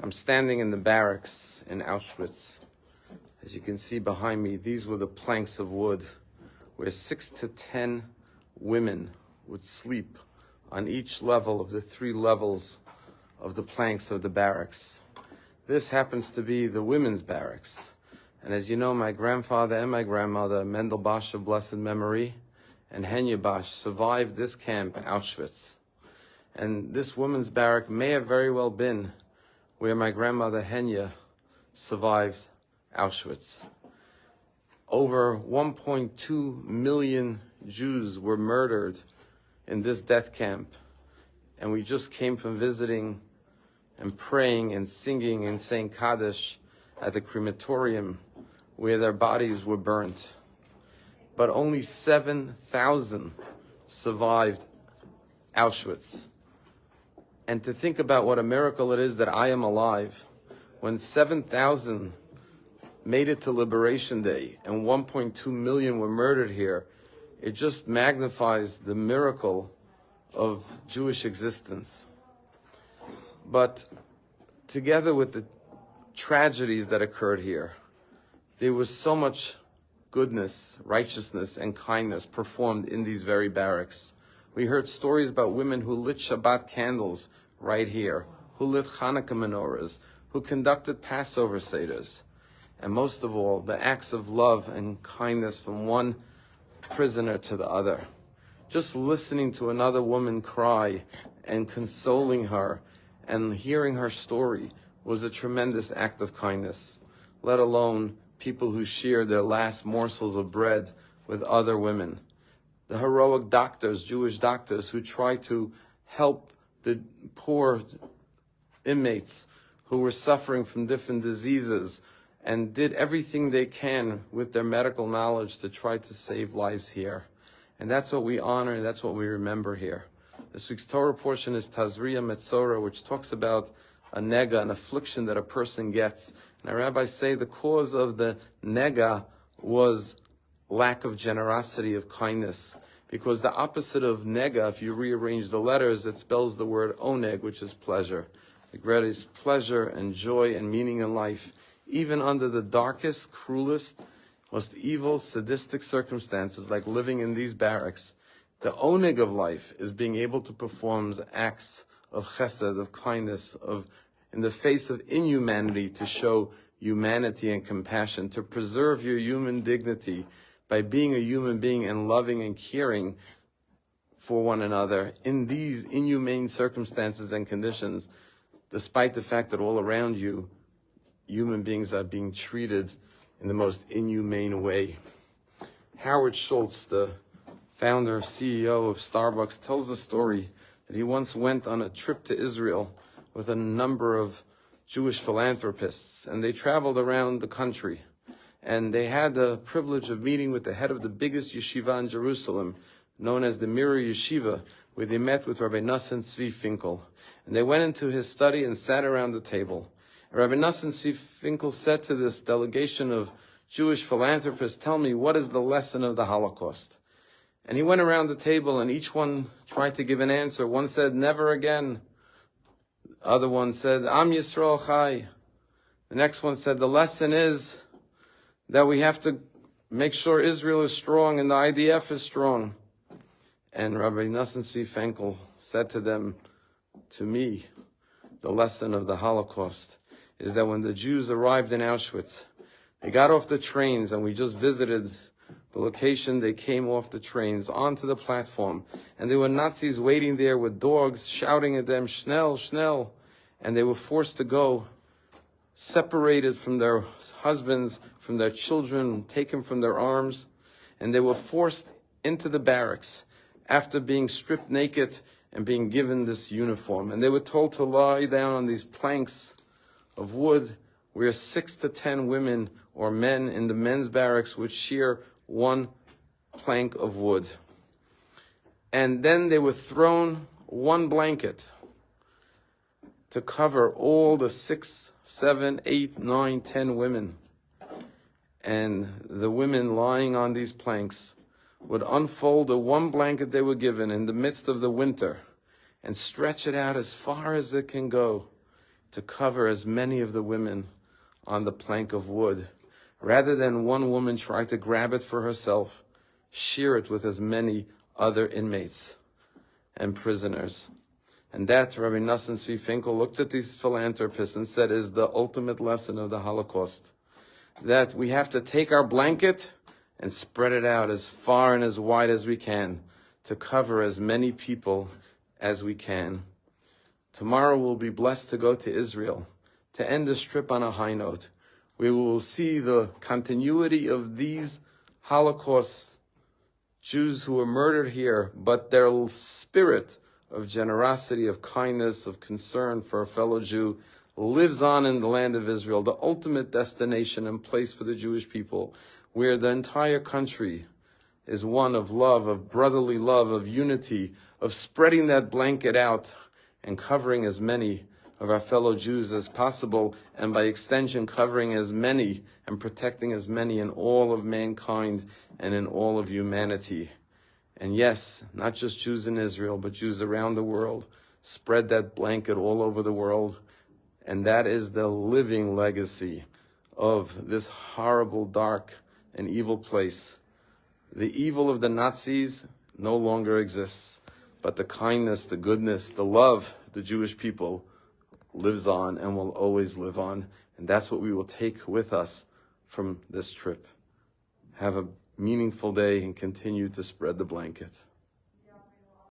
I'm standing in the barracks in Auschwitz. As you can see behind me, these were the planks of wood where 6 to 10 women would sleep on each level of the 3 levels of the planks of the barracks. This happens to be the women's barracks. And as you know, my grandfather and my grandmother, Mendel Bosch of blessed memory, and Henya Bosch survived this camp, Auschwitz. And this women's barrack may have very well been where my grandmother Henya survived Auschwitz. Over 1.2 million Jews were murdered in this death camp. And we just came from visiting and praying and singing and saying Kaddish at the crematorium where their bodies were burnt. But only 7,000 survived Auschwitz. And to think about what a miracle it is that I am alive, when 7,000 made it to Liberation Day and 1.2 million were murdered here, it just magnifies the miracle of Jewish existence. But together with the tragedies that occurred here, there was so much goodness, righteousness, and kindness performed in these very barracks. We heard stories about women who lit Shabbat candles right here, who lit Hanukkah menorahs, who conducted Passover seders, and most of all, the acts of love and kindness from one prisoner to the other. Just listening to another woman cry and consoling her and hearing her story was a tremendous act of kindness, let alone people who shared their last morsels of bread with other women. The heroic doctors, Jewish doctors, who tried to help the poor inmates who were suffering from different diseases and did everything they can with their medical knowledge to try to save lives here. And that's what we honor, and that's what we remember here. This week's Torah portion is Tazria Metzora, which talks about a nega, an affliction that a person gets. And our rabbis say the cause of the nega was lack of generosity, of kindness. Because the opposite of nega, if you rearrange the letters, it spells the word oneg, which is pleasure. The greatest pleasure and joy and meaning in life, even under the darkest, cruelest, most evil, sadistic circumstances, like living in these barracks. The oneg of life is being able to perform acts of chesed, of kindness, of in the face of inhumanity, to show humanity and compassion, to preserve your human dignity by being a human being and loving and caring for one another in these inhumane circumstances and conditions, despite the fact that all around you, human beings are being treated in the most inhumane way. Howard Schultz, the founder, CEO of Starbucks, tells a story that he once went on a trip to Israel with a number of Jewish philanthropists, and they traveled around the country. And they had the privilege of meeting with the head of the biggest yeshiva in Jerusalem, known as the Mirror Yeshiva, where they met with Rabbi Nosson Tzvi Finkel. And they went into his study and sat around the table. And Rabbi Nosson Tzvi Finkel said to this delegation of Jewish philanthropists, "Tell me, what is the lesson of the Holocaust?" And he went around the table and each one tried to give an answer. One said, "Never again." The other one said, "Am Yisrael Chai." The next one said, "The lesson is that we have to make sure Israel is strong and the IDF is strong." And Rabbi Nosson Tzvi Finkel said to them, "To me, the lesson of the Holocaust is that when the Jews arrived in Auschwitz, they got off the trains, and we just visited the location. They came off the trains onto the platform, and there were Nazis waiting there with dogs shouting at them, 'Schnell, schnell,' and they were forced to go, separated from their husbands, from their children, taken from their arms, and they were forced into the barracks after being stripped naked and being given this uniform. And they were told to lie down on these planks of wood where 6 to 10 women or men in the men's barracks would share one plank of wood. And then they were thrown one blanket to cover all the 6, 7, 8, 9, 10 women. And the women lying on these planks would unfold the one blanket they were given in the midst of the winter and stretch it out as far as it can go to cover as many of the women on the plank of wood. Rather than one woman try to grab it for herself, share it with as many other inmates and prisoners. And that, Rabbi Nosson Tzvi Finkel looked at these philanthropists and said, is the ultimate lesson of the Holocaust. That we have to take our blanket and spread it out as far and as wide as we can to cover as many people as we can. Tomorrow we'll be blessed to go to Israel, to end this trip on a high note. We will see the continuity of these Holocaust Jews who were murdered here, but their spirit of generosity, of kindness, of concern for a fellow Jew lives on in the land of Israel, the ultimate destination and place for the Jewish people, where the entire country is one of love, of brotherly love, of unity, of spreading that blanket out and covering as many of our fellow Jews as possible, and by extension covering as many and protecting as many in all of mankind and in all of humanity. And yes, not just Jews in Israel, but Jews around the world. Spread that blanket all over the world. And that is the living legacy of this horrible, dark, and evil place. The evil of the Nazis no longer exists, but the kindness, the goodness, the love of the Jewish people lives on and will always live on. And that's what we will take with us from this trip. Have a meaningful day and continue to spread the blanket.